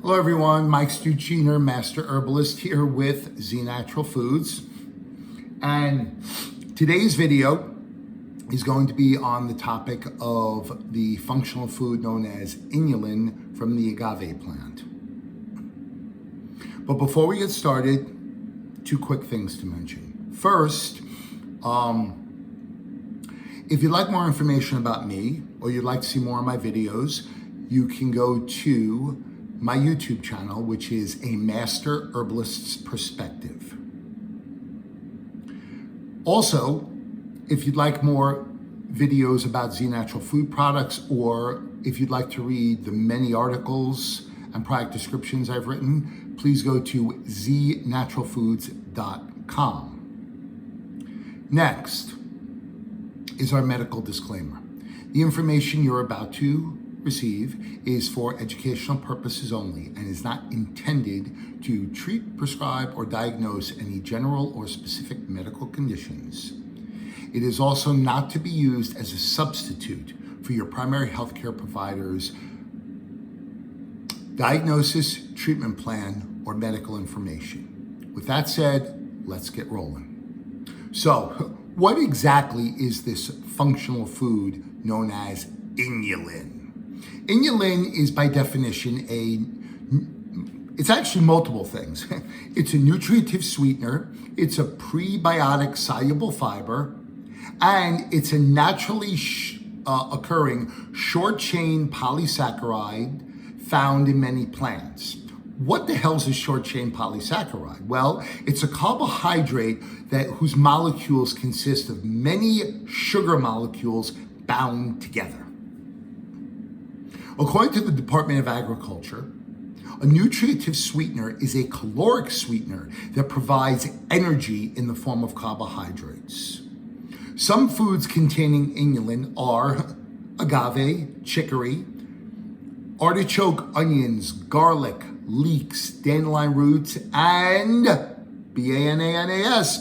Hello everyone, Mike Stuchiner, Master Herbalist here with Z Natural Foods. And today's video is going to be on the topic of the functional food known as inulin from the agave plant. But before we get started, two quick things to mention. First, if you'd like more information about me or you'd like to see more of my videos, you can go to my YouTube channel, which is A Master Herbalist's Perspective. Also, if you'd like more videos about Z Natural Food products, or if you'd like to read the many articles and product descriptions I've written, please go to znaturalfoods.com. Next is our medical disclaimer. The information you're about to receive is for educational purposes only and is not intended to treat, prescribe, or diagnose any general or specific medical conditions. It is also not to be used as a substitute for your primary healthcare provider's diagnosis, treatment plan, or medical information. With that said, let's get rolling. So, what exactly is this functional food known as inulin? Inulin is by definition it's actually multiple things. It's a nutritive sweetener, it's a prebiotic soluble fiber, and it's a naturally occurring short-chain polysaccharide found in many plants. What the hell is a short-chain polysaccharide? Well, it's a carbohydrate whose molecules consist of many sugar molecules bound together. According to the Department of Agriculture, a nutritive sweetener is a caloric sweetener that provides energy in the form of carbohydrates. Some foods containing inulin are agave, chicory, artichoke onions, garlic, leeks, dandelion roots, and bananas.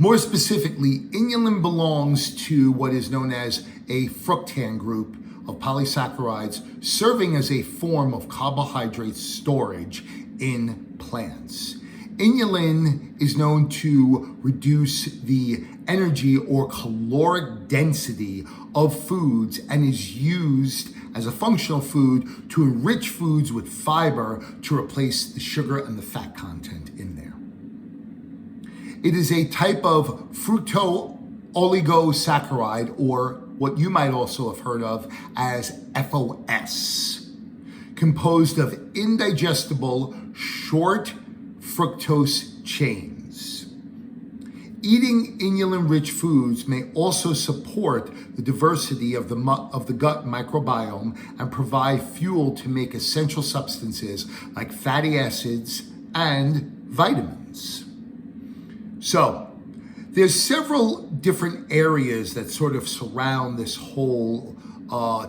More specifically, inulin belongs to what is known as a fructan group of polysaccharides, serving as a form of carbohydrate storage in plants. Inulin is known to reduce the energy or caloric density of foods and is used as a functional food to enrich foods with fiber to replace the sugar and the fat content in there. It is a type of fructooligosaccharide, or what you might also have heard of as FOS, composed of indigestible short fructose chains. Eating inulin-rich foods may also support the diversity of the gut microbiome and provide fuel to make essential substances like fatty acids and vitamins. So, there's several different areas that sort of surround this whole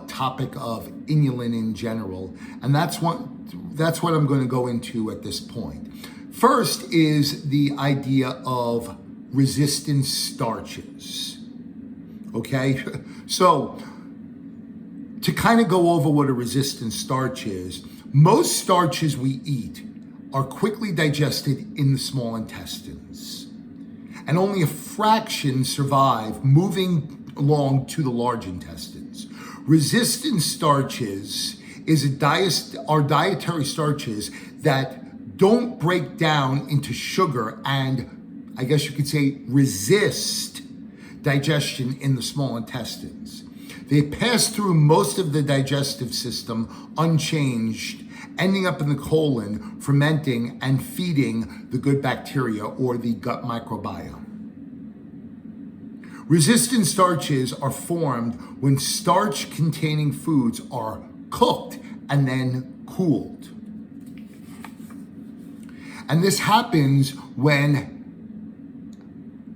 topic of inulin in general, and that's what I'm going to go into at this point. First is the idea of resistant starches. Okay, so to kind of go over what a resistant starch is, most starches we eat are quickly digested in the small intestines, and only a fraction survive moving along to the large intestines. Resistant starches are dietary starches that don't break down into sugar and, I guess you could say, resist digestion in the small intestines. They pass through most of the digestive system unchanged, ending up in the colon, fermenting and feeding the good bacteria or the gut microbiome. Resistant starches are formed when starch-containing foods are cooked and then cooled. And this happens when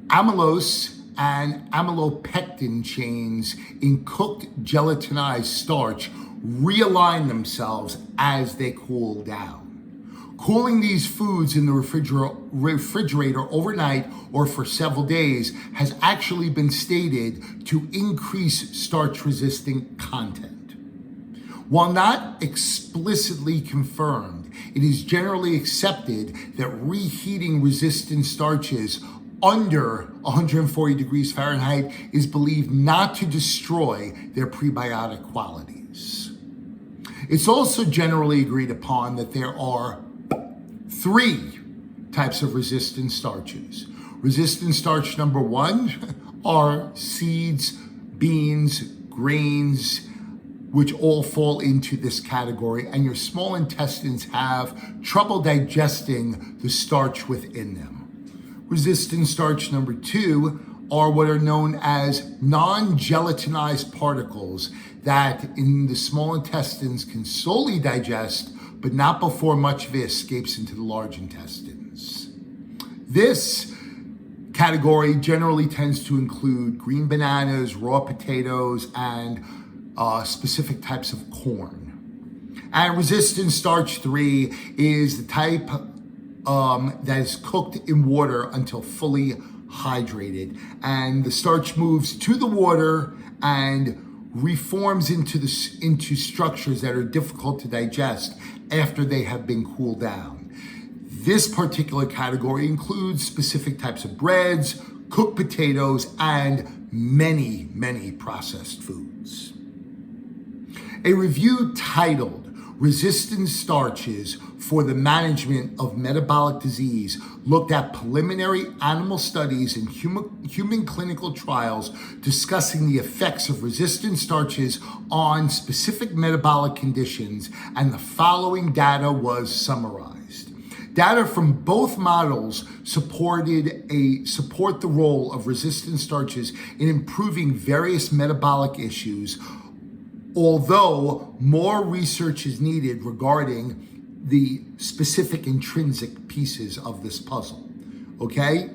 amylose and amylopectin chains in cooked gelatinized starch realign themselves as they cool down. Cooling these foods in the refrigerator overnight or for several days has actually been stated to increase starch-resistant content. While not explicitly confirmed, it is generally accepted that reheating resistant starches under 140 degrees Fahrenheit is believed not to destroy their prebiotic qualities. It's also generally agreed upon that there are 3 types of resistant starches. Resistant starch number 1 are seeds, beans, grains, which all fall into this category, and your small intestines have trouble digesting the starch within them. Resistant starch number 2 are what are known as non-gelatinized particles that in the small intestines can slowly digest, but not before much of it escapes into the large intestines. This category generally tends to include green bananas, raw potatoes, and specific types of corn. And resistant starch 3 is the type that is cooked in water until fully hydrated. And the starch moves to the water and reforms into structures that are difficult to digest after they have been cooled down. This particular category includes specific types of breads, cooked potatoes, and many, many processed foods. A review titled Resistant Starches for the Management of Metabolic Disease looked at preliminary animal studies and human clinical trials discussing the effects of resistant starches on specific metabolic conditions, and the following data was summarized. Data from both models support the role of resistant starches in improving various metabolic issues, although more research is needed regarding the specific intrinsic pieces of this puzzle, okay?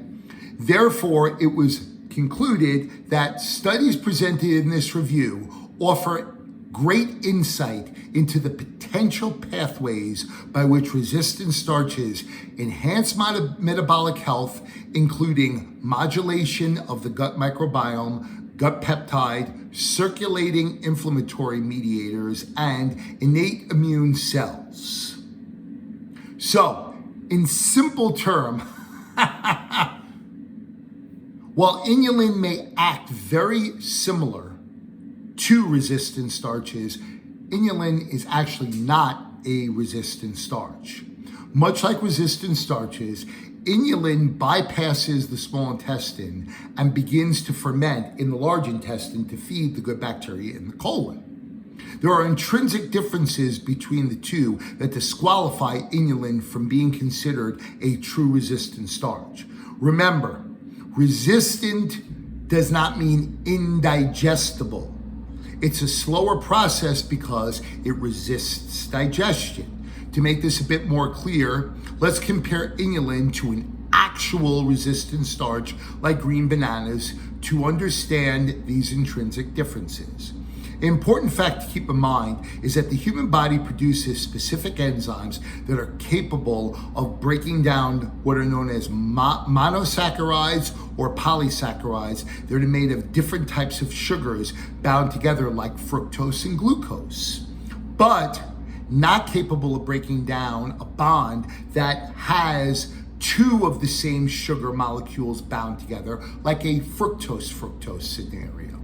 Therefore, it was concluded that studies presented in this review offer great insight into the potential pathways by which resistant starches enhance metabolic health, including modulation of the gut microbiome, gut peptide, circulating inflammatory mediators, and innate immune cells. So, in simple terms, while inulin may act very similar to resistant starches, inulin is actually not a resistant starch. Much like resistant starches, inulin bypasses the small intestine and begins to ferment in the large intestine to feed the good bacteria in the colon. There are intrinsic differences between the two that disqualify inulin from being considered a true resistant starch. Remember, resistant does not mean indigestible. It's a slower process because it resists digestion. To make this a bit more clear, let's compare inulin to an actual resistant starch like green bananas to understand these intrinsic differences. An important fact to keep in mind is that the human body produces specific enzymes that are capable of breaking down what are known as monosaccharides or polysaccharides that are made of different types of sugars bound together like fructose and glucose, but not capable of breaking down a bond that has 2 of the same sugar molecules bound together like a fructose scenario.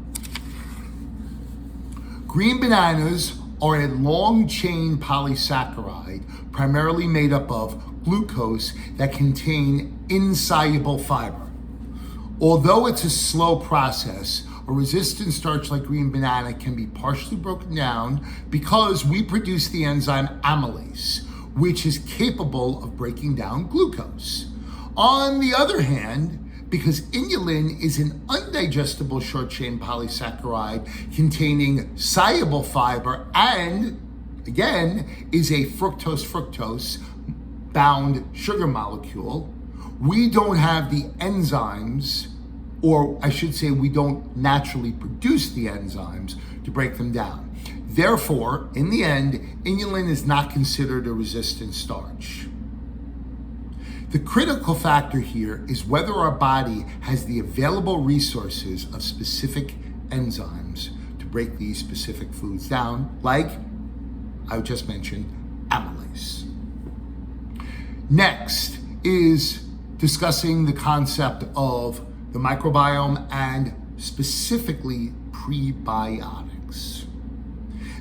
Green bananas are a long-chain polysaccharide primarily made up of glucose that contain insoluble fiber. Although it's a slow process, a resistant starch like green banana can be partially broken down because we produce the enzyme amylase, which is capable of breaking down glucose. On the other hand, because inulin is an undigestible short-chain polysaccharide containing soluble fiber and, again, is a fructose bound sugar molecule, we don't have the enzymes, or I should say we don't naturally produce the enzymes to break them down. Therefore, in the end, inulin is not considered a resistant starch. The critical factor here is whether our body has the available resources of specific enzymes to break these specific foods down, like I just mentioned amylase. Next is discussing the concept of the microbiome and specifically prebiotics.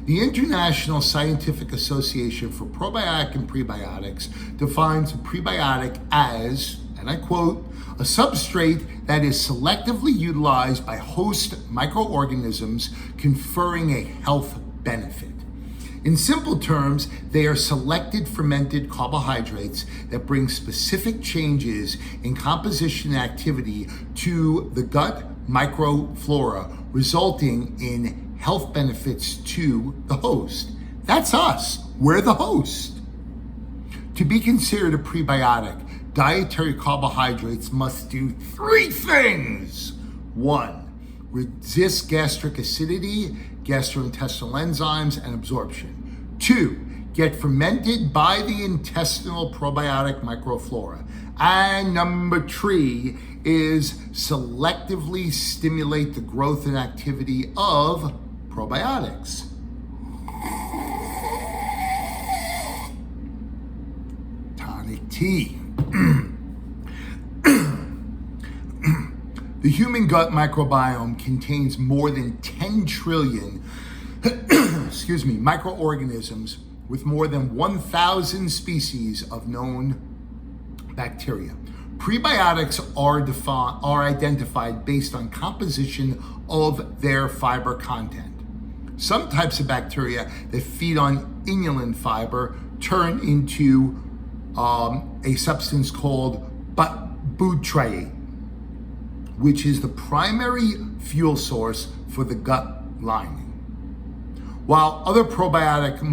The International Scientific Association for Probiotic and Prebiotics defines a prebiotic as, and I quote, a substrate that is selectively utilized by host microorganisms conferring a health benefit. In simple terms, they are selected fermented carbohydrates that bring specific changes in composition and activity to the gut microflora, resulting in health benefits to the host. That's us. We're the host. To be considered a prebiotic, dietary carbohydrates must do 3 things. 1, resist gastric acidity, gastrointestinal enzymes, and absorption. 2, get fermented by the intestinal probiotic microflora. And number 3 is selectively stimulate the growth and activity of probiotics. Tonic tea. The human gut microbiome contains more than 10 trillion microorganisms with more than 1,000 species of known bacteria. Prebiotics are identified based on composition of their fiber content. Some types of bacteria that feed on inulin fiber turn into a substance called butyrate, which is the primary fuel source for the gut lining. While other probiotic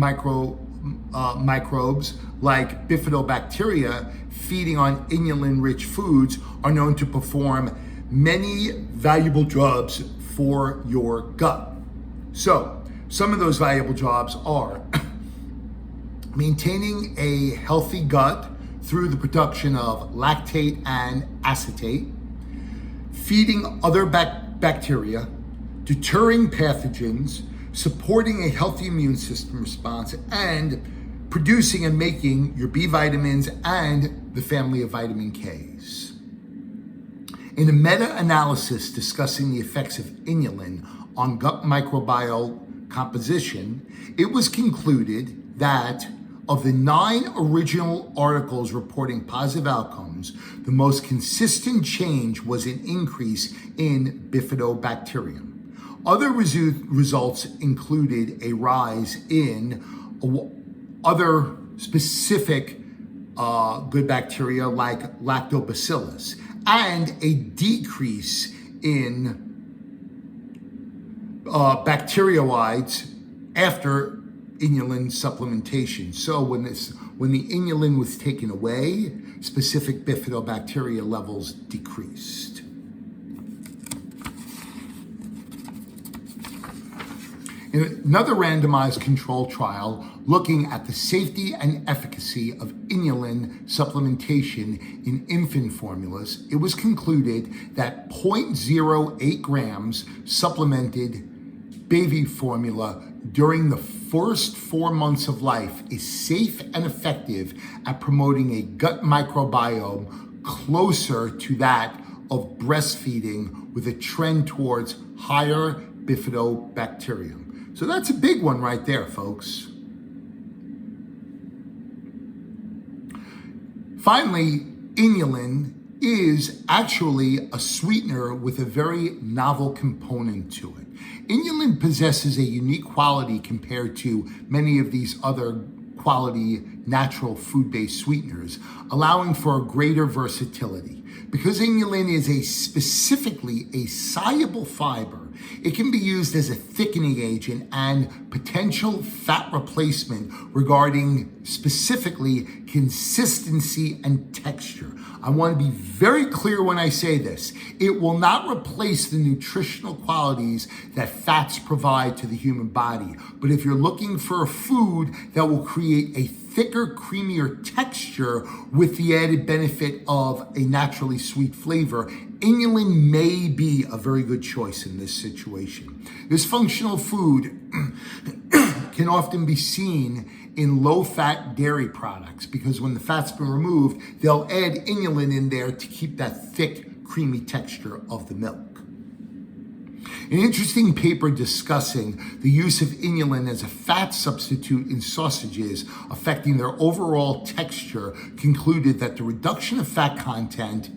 microbes like bifidobacteria feeding on inulin-rich foods are known to perform many valuable jobs for your gut. So, some of those valuable jobs are maintaining a healthy gut through the production of lactate and acetate, feeding other bacteria, deterring pathogens, supporting a healthy immune system response, and producing and making your B vitamins and the family of vitamin Ks. In a meta-analysis discussing the effects of inulin on gut microbiome composition, it was concluded that of the 9 original articles reporting positive outcomes, the most consistent change was an increase in bifidobacterium. Other results included a rise in other specific good bacteria like lactobacillus and a decrease in bacteroides after inulin supplementation. So when the inulin was taken away, specific bifidobacteria levels decreased. In another randomized control trial looking at the safety and efficacy of inulin supplementation in infant formulas, it was concluded that 0.08 grams supplemented baby formula during the first 4 months of life is safe and effective at promoting a gut microbiome closer to that of breastfeeding with a trend towards higher bifidobacterium. So that's a big one right there, folks. Finally, inulin is actually a sweetener with a very novel component to it. Inulin possesses a unique quality compared to many of these other quality natural food-based sweeteners, allowing for a greater versatility. Because inulin is specifically a soluble fiber, it can be used as a thickening agent and potential fat replacement regarding specifically consistency and texture. I want to be very clear when I say this. It will not replace the nutritional qualities that fats provide to the human body. But if you're looking for a food that will create a thicker, creamier texture with the added benefit of a naturally sweet flavor, inulin may be a very good choice in this situation. This functional food can often be seen in low-fat dairy products because when the fat's been removed, they'll add inulin in there to keep that thick, creamy texture of the milk. An interesting paper discussing the use of inulin as a fat substitute in sausages affecting their overall texture concluded that the reduction of fat content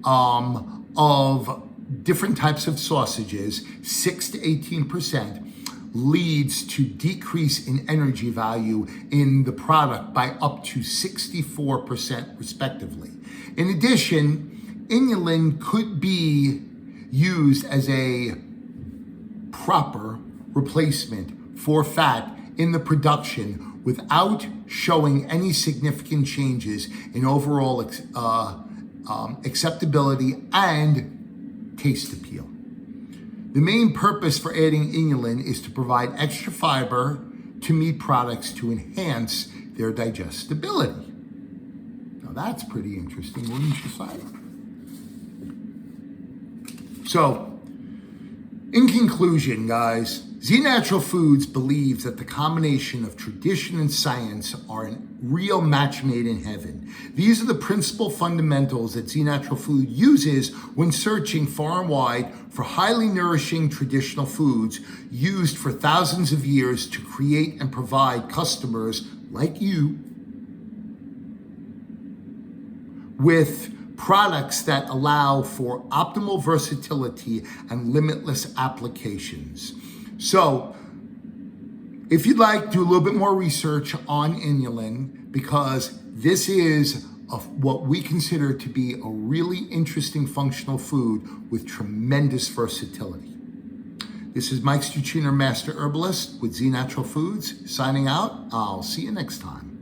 of different types of sausages, 6 to 18%, leads to decrease in energy value in the product by up to 64% respectively. In addition, inulin could be used as a proper replacement for fat in the production without showing any significant changes in overall acceptability and taste appeal. The main purpose for adding inulin is to provide extra fiber to meat products to enhance their digestibility. Now that's pretty interesting, wouldn't you say? So, in conclusion, guys, Z Natural Foods believes that the combination of tradition and science are a real match made in heaven. These are the principal fundamentals that Z Natural Food uses when searching far and wide for highly nourishing traditional foods used for thousands of years to create and provide customers like you with products that allow for optimal versatility and limitless applications. So, if you'd like, do a little bit more research on inulin because this is what we consider to be a really interesting functional food with tremendous versatility. This is Mike Stuchiner, Master Herbalist with Z Natural Foods, signing out. I'll see you next time.